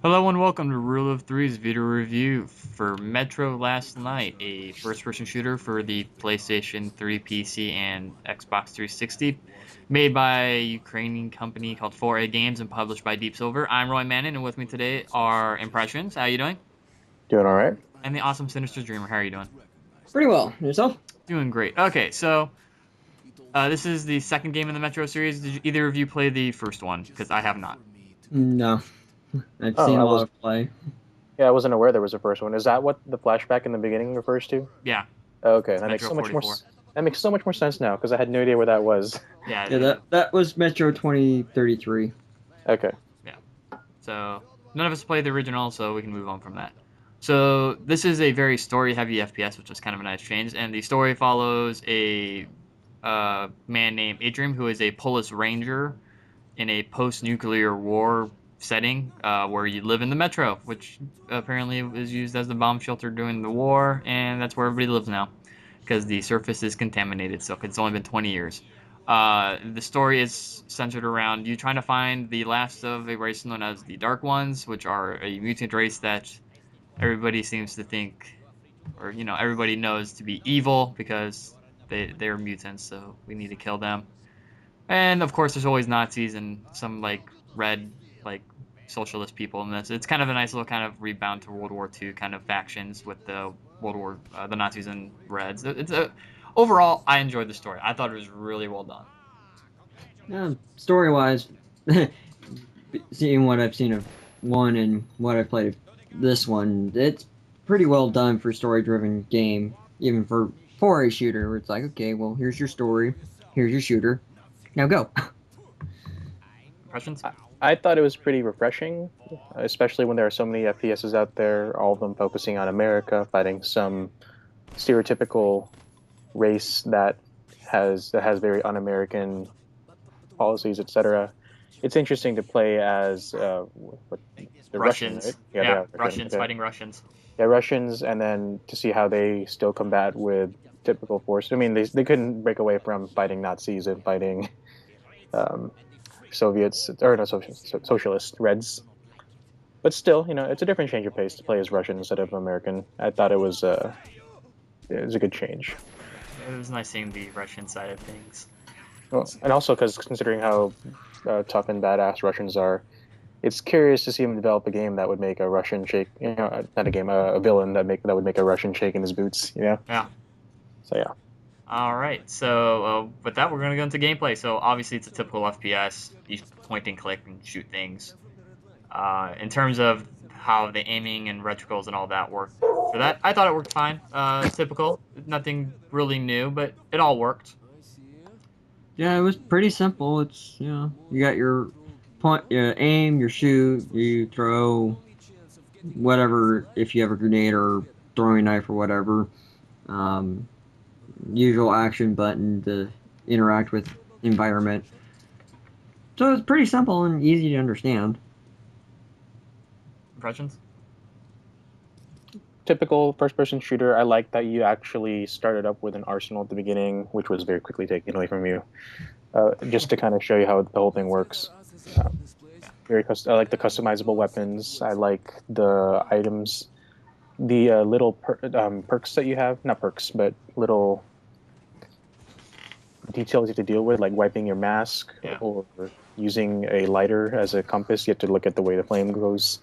Hello and welcome to Rule of Three's video review for Metro Last Night, a first-person shooter for the PlayStation 3, PC, and Xbox 360, made by a Ukrainian company called 4A Games and published by Deep Silver. I'm Roy Manan, and with me today are Impressions. How are you doing? Doing all right. And the awesome Synyster Dreamer. How are you doing? Pretty well. Yourself? Doing great. Okay, so this is the second game in the Metro series. Did either of you play the first one? Because I have not. No. I've Oh, seen I a lot was of play. yeah, I wasn't aware there was a first one. Is that what the flashback in the beginning refers to? Yeah, Okay, it's that makes Metro so much more 44. that makes so much more sense now because I had no idea where that was. Yeah, Yeah, that was Metro 2033. Okay. yeah. So none of us played the original, so we can move on from that. So this is a very story-heavy FPS, which is kind of a nice change. And the story follows a man named Adrian, who is a Polish ranger in a post-nuclear war setting where you live in the metro, which apparently was used as the bomb shelter during the war, and that's where everybody lives now because the surface is contaminated. So it's only been 20 years. The story is centered around you trying to find the last of a race known as the Dark Ones, which are a mutant race that everybody seems to think, or everybody knows to be evil because they're mutants. So we need to kill them. And of course, there's always Nazis and some like red, like socialist people in this. It's kind of a nice little kind of rebound to World War II kind of factions with the Nazis and Reds. Overall, I enjoyed the story. I thought it was really well done. Story-wise, seeing what I've seen of one and what I've played of this one, it's pretty well done for story-driven game. Even for a shooter, where it's like, okay, well, here's your story, here's your shooter, now go. Impressions? I thought it was pretty refreshing, especially when there are so many FPSs out there, all of them focusing on America, fighting some stereotypical race that has very un-American policies, etc. It's interesting to play as the Russian, Russians. right? Yeah, Yeah, Russian. Russians Okay. fighting Russians. Yeah, Russians, and then to see how they still combat with typical force. I mean, they couldn't break away from fighting Nazis and fighting um, Soviets or not socialist Reds, but still, it's a different change of pace to play as Russian instead of American. I thought it was a good change. It was nice seeing the Russian side of things. Well, and also because considering how tough and badass Russians are, it's curious to see him develop a game that would make a Russian shake. Not a game, a villain that would make a Russian shake in his boots. Yeah. So yeah. All right. So with that, we're gonna go into gameplay. So obviously, it's a typical FPS. You point and click and shoot things. In terms of how the aiming and reticles and all that work for that, I thought it worked fine. Typical, nothing really new, but it all worked. Yeah, it was pretty simple. It's, you got your point, aim, your shoot, you throw whatever, if you have a grenade or throwing knife or whatever. Um, Usual action button to interact with environment. So it's pretty simple and easy to understand. Impressions? Typical first-person shooter. I like that you actually started up with an arsenal at the beginning, which was very quickly taken away from you, just to kind of show you how the whole thing works. I like the customizable weapons. I like the items, the little perks that you have. Not perks, but little details you have to deal with, like wiping your mask Yeah. or using a lighter as a compass. You have to look at the way the flame goes.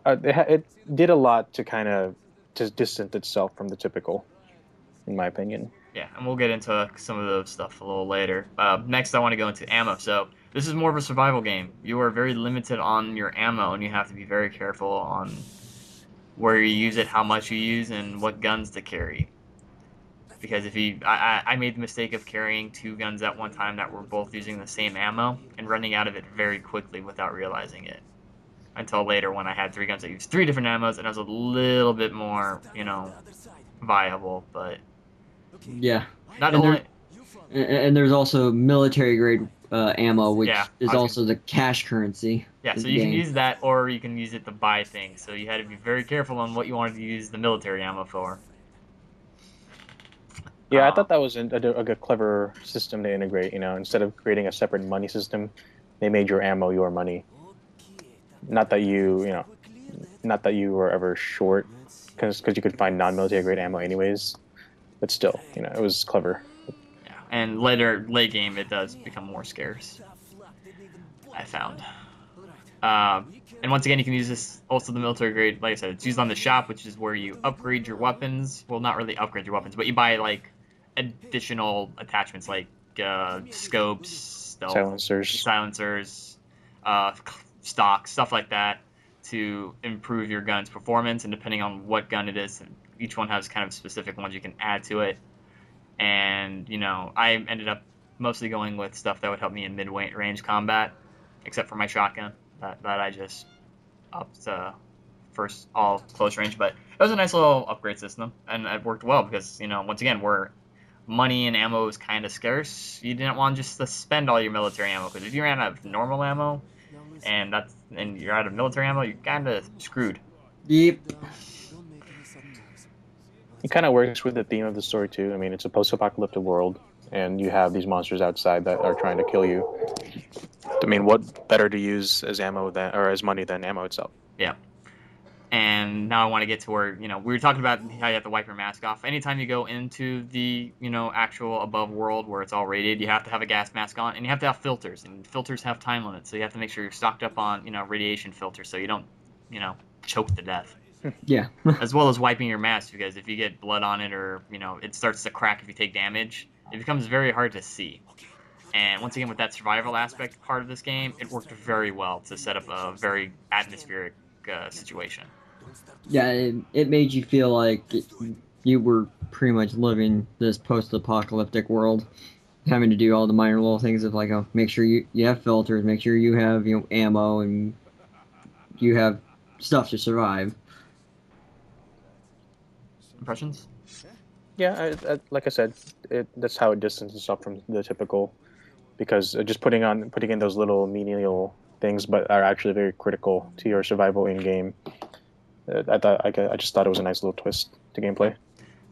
It did a lot to kind of to distance itself from the typical, in my opinion. Yeah, and we'll get into some of those stuff a little later. Next, I want to go into ammo. So this is more of a survival game. You are very limited on your ammo, and you have to be very careful on where you use it, how much you use, and what guns to carry. Because I made the mistake of carrying two guns at one time that were both using the same ammo and running out of it very quickly without realizing it. Until later when I had three guns that used three different ammos, and I was a little bit more, viable, but Yeah, not and only... there's also military grade ammo, which Yeah, is I was also the cash currency. Yeah, of so the you can game. use that, or you can use it to buy things. So you had to be very careful on what you wanted to use the military ammo for. Yeah, I Uh, thought that was a good, clever system to integrate. Instead of creating a separate money system, they made your ammo your money. Not that not that you were ever short, because you could find non-military grade ammo anyways. But still, it was clever. Yeah, and late game it does become more scarce. I found. And once again, you can use this also the military grade. Like I said, it's used on the shop, which is where you upgrade your weapons. Well, not really upgrade your weapons, but you buy like additional attachments like scopes, stealth, silencers, uh, stock, stuff like that to improve your gun's performance. And depending on what gun it is, each one has kind of specific ones you can add to it. And I ended up mostly going with stuff that would help me in mid-range combat, except for my shotgun that I just upped to first all close range. But it was a nice little upgrade system, and it worked well because once again, where money and ammo is kind of scarce, you didn't want just to spend all your military ammo, because if you ran out of normal ammo and you're out of military ammo, you're kind of screwed. Yep. It kind of works with the theme of the story too. I mean, it's a post-apocalyptic world, and you have these monsters outside that are trying to kill you. I mean, what better to use as ammo as money than ammo itself? Yeah. And now I want to get to where, we were talking about how you have to wipe your mask off. Anytime you go into the, actual above world where it's all rated, you have to have a gas mask on, and you have to have filters, and filters have time limits. So you have to make sure you're stocked up on, radiation filters so you don't, choke to death. Yeah. As well as wiping your mask, because if you get blood on it or, it starts to crack if you take damage, it becomes very hard to see. And once again, with that survival aspect part of this game, it worked very well to set up a very atmospheric situation. Yeah, it made you feel like you were pretty much living this post-apocalyptic world, having to do all the minor little things of like, make sure you have filters, make sure you have ammo, and you have stuff to survive. Impressions? Yeah, like I said, that's how it distances itself from the typical, because just putting in those little menial things, but are actually very critical to your survival in game. I just thought it was a nice little twist to gameplay.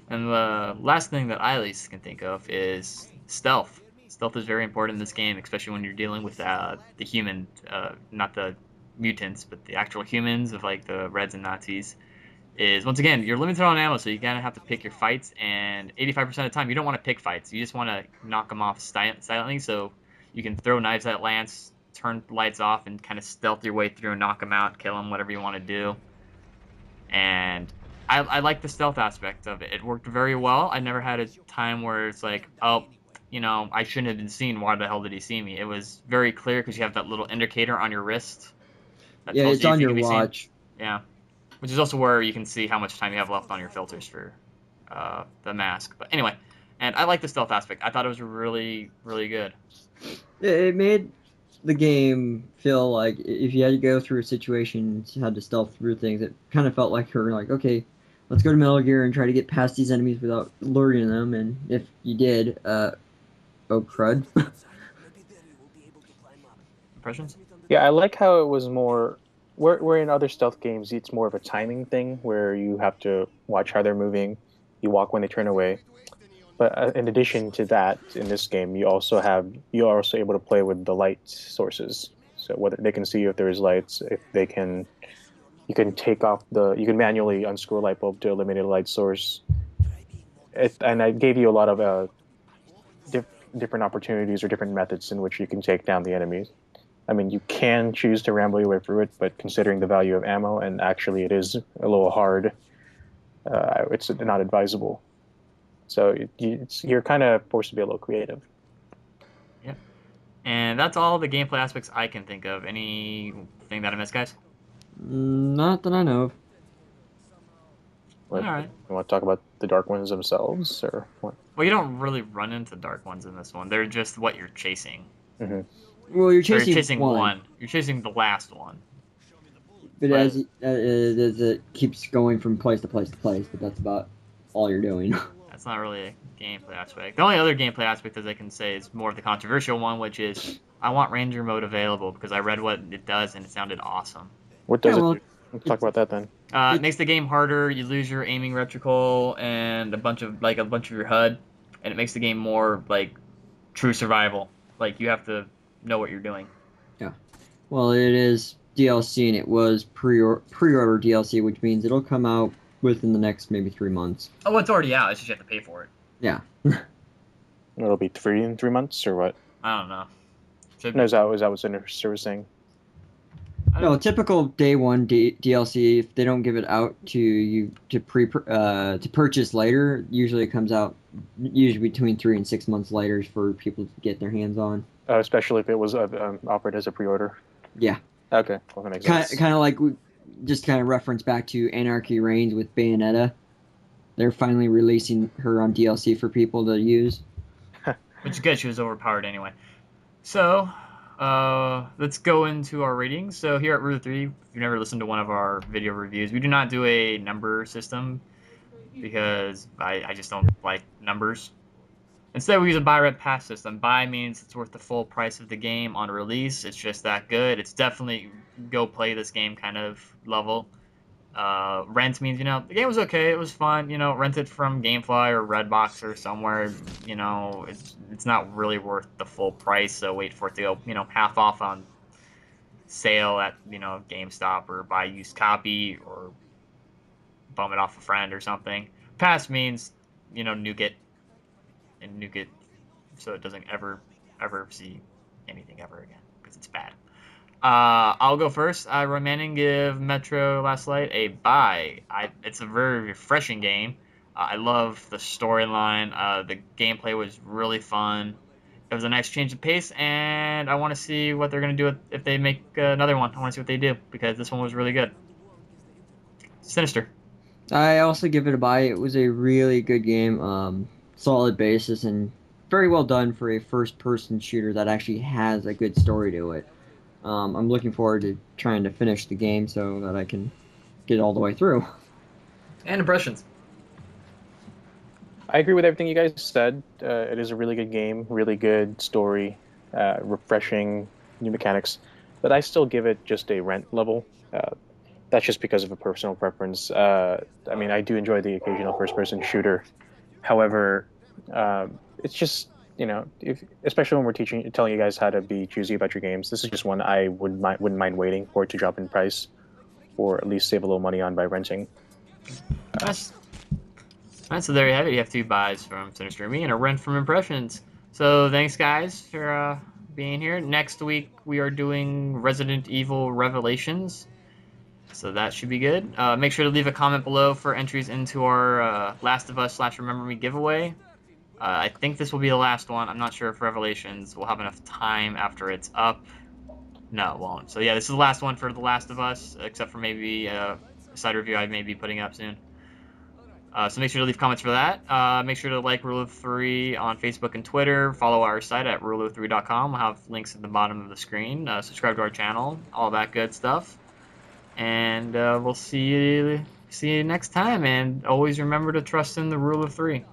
And the last thing that I at least can think of is stealth. Stealth is very important in this game, especially when you're dealing with the human, not the mutants, but the actual humans of like the Reds and Nazis. Is once again, you're limited on ammo, so you gotta have to pick your fights, and 85% of the time you don't want to pick fights. You just want to knock them off silently, so you can throw knives at Lance, turn lights off, and kind of stealth your way through and knock them out, kill them, whatever you want to do. And I like the stealth aspect of it. It worked very well. I never had a time where it's like, oh, I shouldn't have been seen. Why the hell did he see me? It was very clear because you have that little indicator on your wrist. That Yeah, tells it's you if on you your can be watch. seen. Yeah. Which is also where you can see how much time you have left on your filters for the mask. But anyway, and I like the stealth aspect. I thought it was really, really good. It made the game feel like if you had to go through a situation, you had to stealth through things, it kind of felt like you're like, okay, let's go to Metal Gear and try to get past these enemies without luring them. And if you did, oh crud. Impressions? Yeah, I like how it was more. Where in other stealth games, it's more of a timing thing where you have to watch how they're moving, you walk when they turn away. But in addition to that, in this game, you are also able to play with the light sources. So whether they can see if there is lights, if they can, you can you can manually unscrew a light bulb to eliminate a light source. And I gave you a lot of different opportunities or different methods in which you can take down the enemies. I mean, you can choose to ramble your way through it, but considering the value of ammo, and actually it is a little hard, it's not advisable. So you're kind of forced to be a little creative. Yep. And that's all the gameplay aspects I can think of. Anything that I missed, guys? Not that I know of. All right. You want to talk about the dark ones themselves, or what? Well, you don't really run into dark ones in this one. They're just what you're chasing. Mm-hmm. Well, you're So chasing, you're chasing one. You're chasing the last one. But as it keeps going from place to place to place, but that's about all you're doing. That's not really a gameplay aspect. The only other gameplay aspect, as I can say, is more of the controversial one, which is I want Ranger mode available because I read what it does and it sounded awesome. What does it do? Let's talk about that then. It makes the game harder. You lose your aiming reticle and a bunch of your HUD, and it makes the game more like true survival. Like you have to know what you're doing. Yeah. Well, it is DLC, and it was pre-order DLC, which means it'll come out within the next maybe 3 months. Oh, it's already out. It's just you have to pay for it. Yeah. It'll be free in 3 months or what? I don't know. Should No, be. is that what Synyster was saying? No, typical day one DLC. If they don't give it out to you to purchase later, usually it comes out usually between 3 and 6 months later for people to get their hands on. Especially if it was offered as a pre-order. Yeah. Okay, well, that makes Kind sense. of like we just kind of reference back to Anarchy Reigns with Bayonetta. They're finally releasing her on DLC for people to use. Which is good. She was overpowered anyway. So, let's go into our ratings. So here at Rule 3, if you've never listened to one of our video reviews, we do not do a number system because I just don't like numbers. Instead, we use a buy rent pass system. Buy means it's worth the full price of the game on release. It's just that good. It's definitely go play this game kind of level. Rent means, the game was okay. It was fun. Rent it from GameFly or Redbox or somewhere. It's not really worth the full price. So wait for it to go, half off on sale at, GameStop, or buy a used copy, or bum it off a friend or something. Pass means, nuke it and nuke it so it doesn't ever see anything ever again because it's bad. I'll go first. I recommend give Metro Last Light a buy. It's a very refreshing game. I love the storyline. The gameplay was really fun. It was a nice change of pace, and I want to see what they're going to do if they make another one. I want to see what they do because this one was really good. Synyster. I also give it a buy. It was a really good game. Solid basis and very well done for a first-person shooter that actually has a good story to it. I'm looking forward to trying to finish the game so that I can get all the way through. And impressions. I agree with everything you guys said. It is a really good game, really good story, refreshing new mechanics, but I still give it just a rent level. That's just because of a personal preference. I mean, I do enjoy the occasional first-person shooter. However, it's just, especially when we're telling you guys how to be choosy about your games, this is just one I wouldn't mind waiting for it to drop in price, or at least save a little money on by renting. That's so there you have it. You have 2 buys from Synyster Dreamer and a rent from Impressions. So thanks, guys, for being here. Next week we are doing Resident Evil Revelations, so that should be good. Make sure to leave a comment below for entries into our Last of Us / Remember Me giveaway. I think this will be the last one. I'm not sure if Revelations will have enough time after it's up. No, it won't. So yeah, this is the last one for The Last of Us, except for maybe a side review I may be putting up soon. So make sure to leave comments for that. Make sure to like Rule of 3 on Facebook and Twitter. Follow our site at ruleof3.com. We'll have links at the bottom of the screen. Subscribe to our channel. All that good stuff. And we'll see you next time. And always remember to trust in the Rule of 3.